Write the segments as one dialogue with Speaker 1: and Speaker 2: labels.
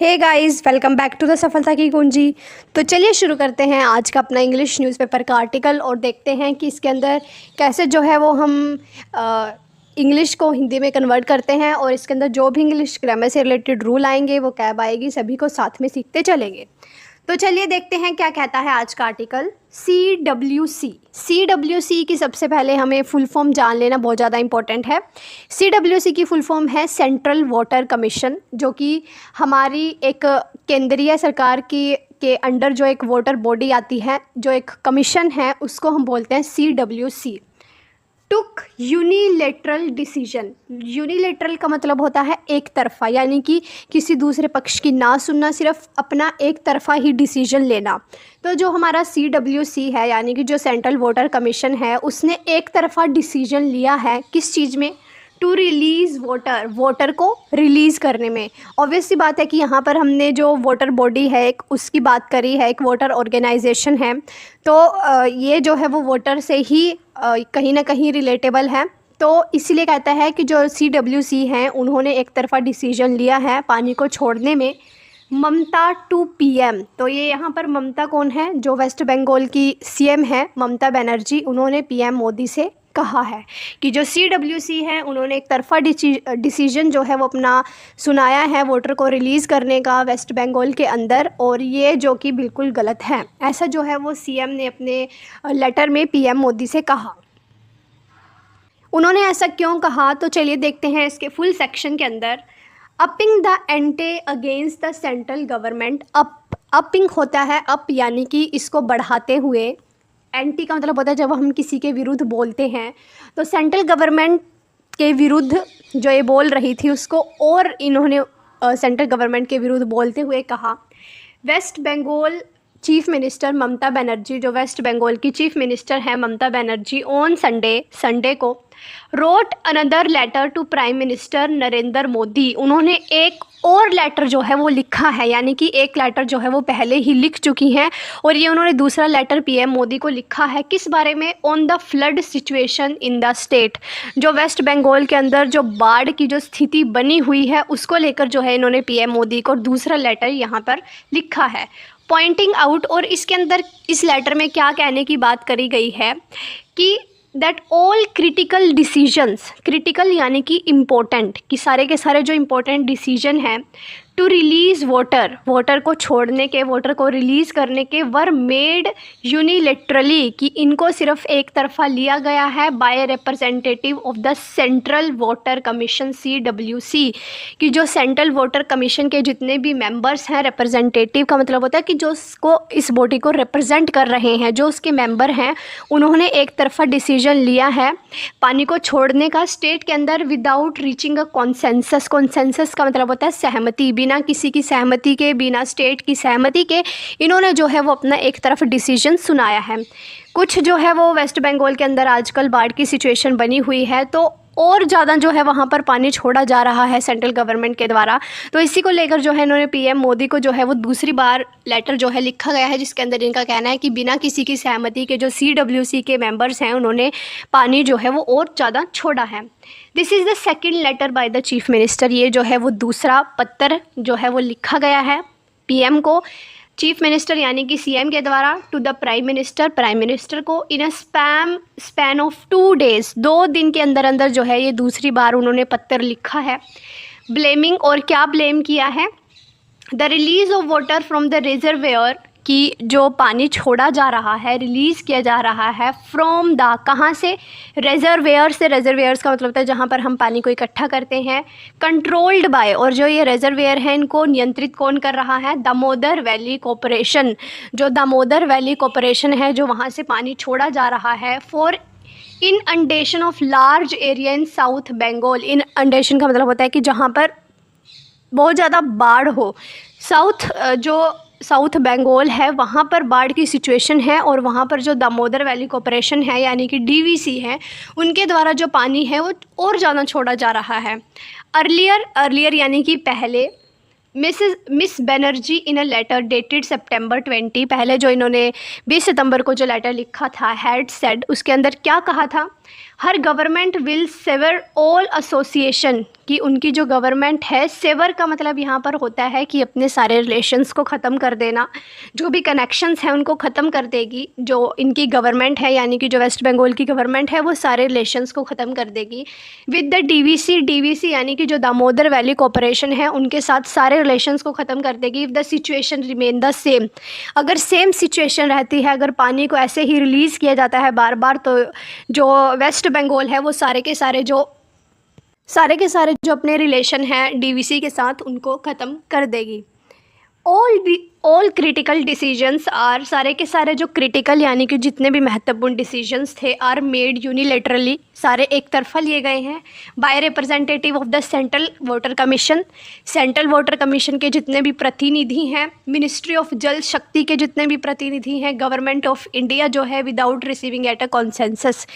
Speaker 1: Hey guys, welcome back to the सफलता की कुंजी। तो चलिए शुरू करते हैं आज का अपना इंग्लिश न्यूज़पेपर का आर्टिकल और देखते हैं कि इसके अंदर कैसे जो है वो हम इंग्लिश को हिंदी में कन्वर्ट करते हैं और इसके अंदर जो भी इंग्लिश ग्रामर से रिलेटेड रूल आएंगे वो कैब आएगी, सभी को साथ में सीखते चलेंगे। तो चलिए देखते हैं क्या कहता है आज का आर्टिकल। CWC की सबसे पहले हमें फुल फॉर्म जान लेना बहुत ज़्यादा इंपॉर्टेंट है। CWC की फुल फॉर्म है सेंट्रल वाटर कमीशन, जो कि हमारी एक केंद्रीय सरकार की के अंडर जो एक वाटर बॉडी आती है, जो एक कमीशन है, उसको हम बोलते हैं CWC। टुक यूनिलेटरल डिसीजन। यूनिलेटरल का मतलब होता है एक तरफ़ा, यानी कि किसी दूसरे पक्ष की ना सुनना, सिर्फ अपना एक तरफ़ा ही डिसीजन लेना। तो जो हमारा CWC है, यानी कि जो सेंट्रल वाटर कमीशन है, उसने एक तरफ़ा डिसीजन लिया है किस चीज़ में? टू रिलीज़ वाटर को रिलीज़ करने में। ऑब्वियस सी बात है कि यहाँ पर हमने जो वाटर बॉडी है एक उसकी बात करी है, एक वाटर ऑर्गेनाइजेशन है, तो ये जो है वो वाटर से ही कहीं ना कहीं रिलेटेबल है। तो इसीलिए कहता है कि जो CWC हैं उन्होंने एक तरफ़ा डिसीजन लिया है पानी को छोड़ने में। ममता टू PM। तो ये यहाँ पर ममता कौन है? जो वेस्ट बंगाल की CM है, ममता बनर्जी। उन्होंने PM मोदी से कहा है कि जो CWC है उन्होंने एक तरफ़ा डिसीजन जो है वो अपना सुनाया है वाटर को रिलीज़ करने का वेस्ट बंगाल के अंदर, और ये जो कि बिल्कुल गलत है। ऐसा जो है वो CM ने अपने लेटर में PM मोदी से कहा। उन्होंने ऐसा क्यों कहा, तो चलिए देखते हैं इसके फुल सेक्शन के अंदर। Upping the ante against the central government. Upping होता है अप, यानी कि इसको बढ़ाते हुए। एंटी का मतलब होता है जब हम किसी के विरुद्ध बोलते हैं, तो सेंट्रल गवर्नमेंट के विरुद्ध जो ये बोल रही थी उसको और इन्होंने सेंट्रल गवर्नमेंट के विरुद्ध बोलते हुए कहा। West Bengal chief minister Mamata Banerjee, जो वेस्ट बंगाल की चीफ मिनिस्टर है ममता बनर्जी, ऑन संडे को wrote another letter to prime minister Narendra Modi. उन्होंने एक और लेटर जो है वो लिखा है, यानी कि एक लेटर जो है वो पहले ही लिख चुकी हैं और ये उन्होंने दूसरा लेटर PM मोदी को लिखा है। किस बारे में? On the flood situation in the state. जो वेस्ट बंगाल के अंदर जो बाढ़ की जो स्थिति बनी हुई है उसको लेकर जो है इन्होंने PM मोदी को दूसरा लेटर यहाँ पर लिखा है, पॉइंटिंग आउट। और इसके अंदर इस लेटर में क्या कहने की बात करी गई है कि that all critical decisions, critical यानी कि इम्पोर्टेंट, कि सारे के सारे जो इम्पोर्टेंट डिसीजन हैं टू रिलीज़ वाटर को छोड़ने के, वाटर को रिलीज़ करने के, वर मेड यूनिलेटरली, कि इनको सिर्फ एक तरफ़ा लिया गया है by representative of the central water commission CWC, कि जो सेंट्रल वाटर कमीशन के जितने भी मेंबर्स हैं, रिप्रेजेंटेटिव का मतलब होता है कि जो उसको इस बॉडी को रिप्रेजेंट कर रहे हैं, जो उसके मेंबर हैं, उन्होंने एक तरफ़ा डिसीजन लिया है पानी को छोड़ने का स्टेट के अंदर विदाउट रीचिंग अ कॉन्सेंसस। कॉन्सेंसस का मतलब होता है सहमति, बिना किसी की सहमति के, बिना स्टेट की सहमति के इन्होंने जो है वो अपना एक तरफ डिसीजन सुनाया है। कुछ जो है वो वेस्ट बंगाल के अंदर आजकल बाढ़ की सिचुएशन बनी हुई है, तो और ज़्यादा जो है वहाँ पर पानी छोड़ा जा रहा है सेंट्रल गवर्नमेंट के द्वारा। तो इसी को लेकर जो है इन्होंने PM मोदी को जो है वो दूसरी बार लेटर जो है लिखा गया है, जिसके अंदर इनका कहना है कि बिना किसी की सहमति के जो CWC के मेंबर्स हैं उन्होंने पानी जो है वो और ज़्यादा छोड़ा है। This is the second letter by the chief minister. ये जो है वो दूसरा पत्र जो है वो लिखा गया है PM को, चीफ मिनिस्टर यानी कि CM के द्वारा, टू द प्राइम मिनिस्टर को, इन अ स्पैन ऑफ 2 days, 2 दिन के अंदर अंदर जो है ये दूसरी बार उन्होंने पत्र लिखा है। ब्लेमिंग, और क्या ब्लेम किया है? The release of water from the reservoir, कि जो पानी छोड़ा जा रहा है, रिलीज़ किया जा रहा है फ्रॉम द, कहाँ से? रिजर्वेयर से। रिजर्वेयर्स का मतलब होता है जहाँ पर हम पानी को इकट्ठा करते हैं। कंट्रोल्ड बाय, और जो ये रिजर्वेयर हैं इनको नियंत्रित कौन कर रहा है? Damodar valley corporation. जो दामोदर वैली कॉरपोरेशन है जो वहाँ से पानी छोड़ा जा रहा है for inundation of large area in South Bengal. Inundation का मतलब होता है कि जहाँ पर बहुत ज़्यादा बाढ़ हो। साउथ बंगाल है वहाँ पर बाढ़ की सिचुएशन है, और वहाँ पर जो दामोदर वैली कॉरपोरेशन है यानी कि DVC है, उनके द्वारा जो पानी है वो और ज़्यादा छोड़ा जा रहा है। अर्लियर यानी कि पहले, miss Banerjee in a letter dated September 20, पहले जो इन्होंने 20 सितंबर को जो लेटर लिखा था, हैड सेड, उसके अंदर क्या कहा था? Her government will sever all association, कि उनकी जो गवर्नमेंट है, सेवर का मतलब यहाँ पर होता है कि अपने सारे रिलेशंस को ख़त्म कर देना, जो भी कनेक्शंस हैं उनको ख़त्म कर देगी। जो इनकी गवर्नमेंट है यानी कि जो वेस्ट बंगाल की गवर्नमेंट है वो सारे रिलेशंस को ख़त्म कर देगी विद द डीवीसी यानी कि जो दामोदर वैली कॉरपोरेशन है उनके साथ सारे रिलेशंस को ख़त्म कर देगी if the situation remain the same. अगर सेम सिचुएशन रहती है, अगर पानी को ऐसे ही रिलीज़ किया जाता है बार बार, तो जो वेस्ट बंगाल है वो सारे के सारे जो अपने रिलेशन हैं डीवीसी के साथ उनको ख़त्म कर देगी। ऑल क्रिटिकल डिसीजंस आर, सारे के सारे जो क्रिटिकल यानी कि जितने भी महत्वपूर्ण डिसीजंस थे, आर मेड यूनिलेटरली, सारे एक तरफा लिए गए हैं by representative of the central water commission. Central water commission के जितने भी प्रतिनिधि हैं, मिनिस्ट्री ऑफ जल शक्ति के जितने भी प्रतिनिधि हैं, गवर्नमेंट ऑफ इंडिया जो है without receiving at a consensus,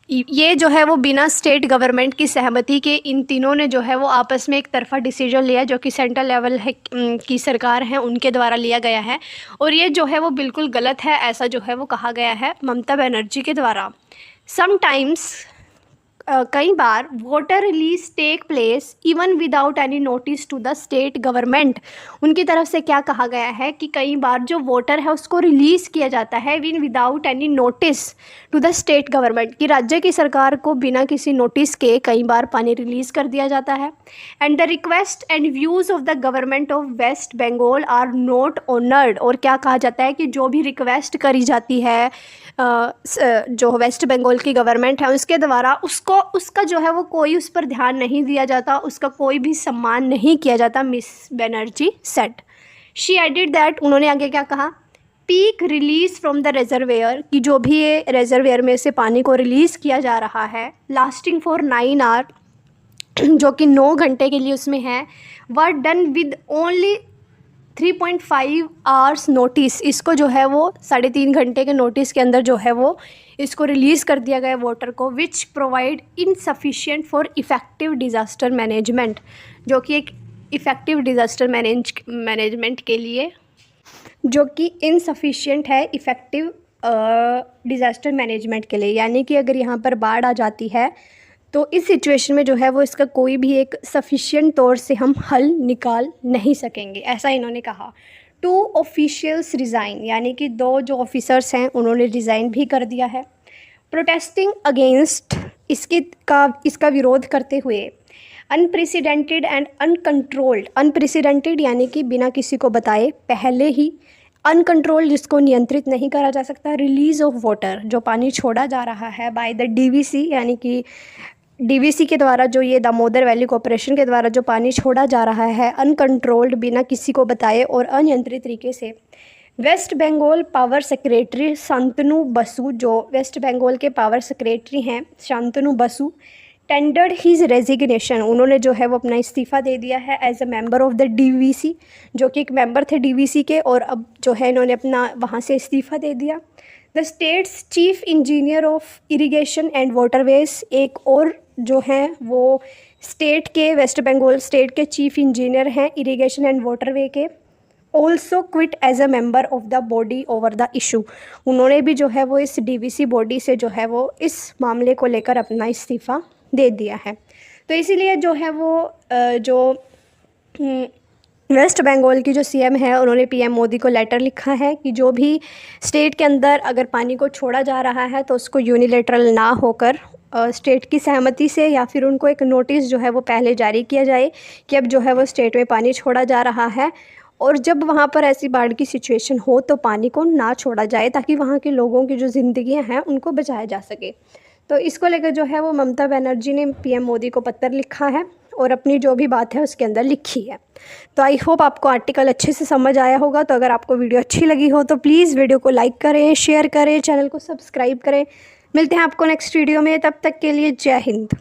Speaker 1: ये जो है वो बिना स्टेट गवर्नमेंट की सहमति के इन तीनों ने जो है वो आपस में एक तरफा डिसीजन लिया, जो कि सेंट्रल लेवल है की सरकार है उनके द्वारा लिया गया है। और ये जो है वो बिल्कुल गलत है, ऐसा जो है वो कहा गया है ममता बनर्जी के द्वारा। समटाइम्स कई बार water release take place even without any notice to the state government. उनकी तरफ से क्या कहा गया है कि कई बार जो वाटर है उसको रिलीज़ किया जाता है win without any notice to the state government, कि राज्य की सरकार को बिना किसी नोटिस के कई बार पानी रिलीज़ कर दिया जाता है। And the request and views of the government of West Bengal are not honoured. और क्या कहा जाता है कि जो भी रिक्वेस्ट करी जाती है जो वेस्ट बंगाल की गवर्नमेंट है उसके द्वारा, उसका जो है वो कोई उस पर ध्यान नहीं दिया जाता, उसका कोई भी सम्मान नहीं किया जाता, miss Banerjee said. She added that, उन्होंने आगे क्या कहा, peak release from the reservoir, कि जो भी ये रिजर्वेयर में से पानी को रिलीज़ किया जा रहा है लास्टिंग फॉर 9 आवर, जो कि 9 घंटे के लिए उसमें है, were done with only 3.5 hours notice. इसको जो है वो 3.5 घंटे के नोटिस के अंदर जो है वो इसको रिलीज़ कर दिया गया वाटर को, which provide insufficient for effective disaster management, जो कि एक इफ़ेक्टिव डिज़ास्टर मैनेजमेंट के लिए, जो कि इनसफिशिएंट है इफ़ेक्टिव डिज़ास्टर मैनेजमेंट के लिए। यानी कि अगर यहाँ पर बाढ़ आ जाती है तो इस सिचुएशन में जो है वो इसका कोई भी एक सफिशिएंट तौर से हम हल निकाल नहीं सकेंगे, ऐसा इन्होंने कहा। 2 ऑफिशियल्स रिज़ाइन, यानी कि 2 जो ऑफिसर्स हैं उन्होंने रिज़ाइन भी कर दिया है। प्रोटेस्टिंग अगेंस्ट, इसका विरोध करते हुए, अनप्रेसिडेंटेड एंड अनकंट्रोल्ड, अनप्रेसिडेंटेड यानी कि बिना किसी को बताए पहले ही, अनकंट्रोल्ड जिसको नियंत्रित नहीं करा जा सकता, रिलीज़ ऑफ वाटर, जो पानी छोड़ा जा रहा है बाय द डीवीसी, यानी कि डीवीसी के द्वारा, जो ये दामोदर वैली कॉरपोरेशन के द्वारा जो पानी छोड़ा जा रहा है अनकंट्रोल्ड, बिना किसी को बताए और अनियंत्रित तरीके से। West Bengal power secretary Shantanu Basu, जो वेस्ट बंगाल के पावर सेक्रेटरी हैं Shantanu Basu, tendered his resignation, उन्होंने जो है वो अपना इस्तीफ़ा दे दिया है as a member of the DVC, जो कि एक मेंबर थे डीवीसी के, और अब जो है इन्होंने अपना वहाँ से इस्तीफ़ा दे दिया। The state's chief engineer of irrigation and waterways, एक और जो हैं वो स्टेट के, वेस्ट बंगाल स्टेट के चीफ इंजीनियर हैं इरिगेशन एंड वाटरवे के, also quit as a member of the body over the issue, उन्होंने भी जो है वो इस डीवीसी बॉडी से जो है वो इस मामले को लेकर अपना इस्तीफ़ा दे दिया है। तो इसीलिए जो है वो जो वेस्ट बंगाल की जो सीएम है उन्होंने पीएम मोदी को लेटर लिखा है कि जो भी स्टेट के अंदर अगर पानी को छोड़ा जा रहा है तो उसको यूनिलेटरल ना होकर स्टेट की सहमति से, या फिर उनको एक नोटिस जो है वो पहले जारी किया जाए कि अब जो है वो स्टेट में पानी छोड़ा जा रहा है, और जब वहाँ पर ऐसी बाढ़ की सिचुएशन हो तो पानी को ना छोड़ा जाए, ताकि वहाँ के लोगों की जो ज़िंदगियाँ हैं उनको बचाया जा सके। तो इसको लेकर जो है वो ममता बनर्जी ने पीएम मोदी को पत्र लिखा है और अपनी जो भी बात है उसके अंदर लिखी है। तो आई होप आपको आर्टिकल अच्छे से समझ आया होगा। तो अगर आपको वीडियो अच्छी लगी हो तो प्लीज़ वीडियो को लाइक करें, शेयर करें, चैनल को सब्सक्राइब करें। मिलते हैं आपको नेक्स्ट वीडियो में, तब तक के लिए जय हिंद।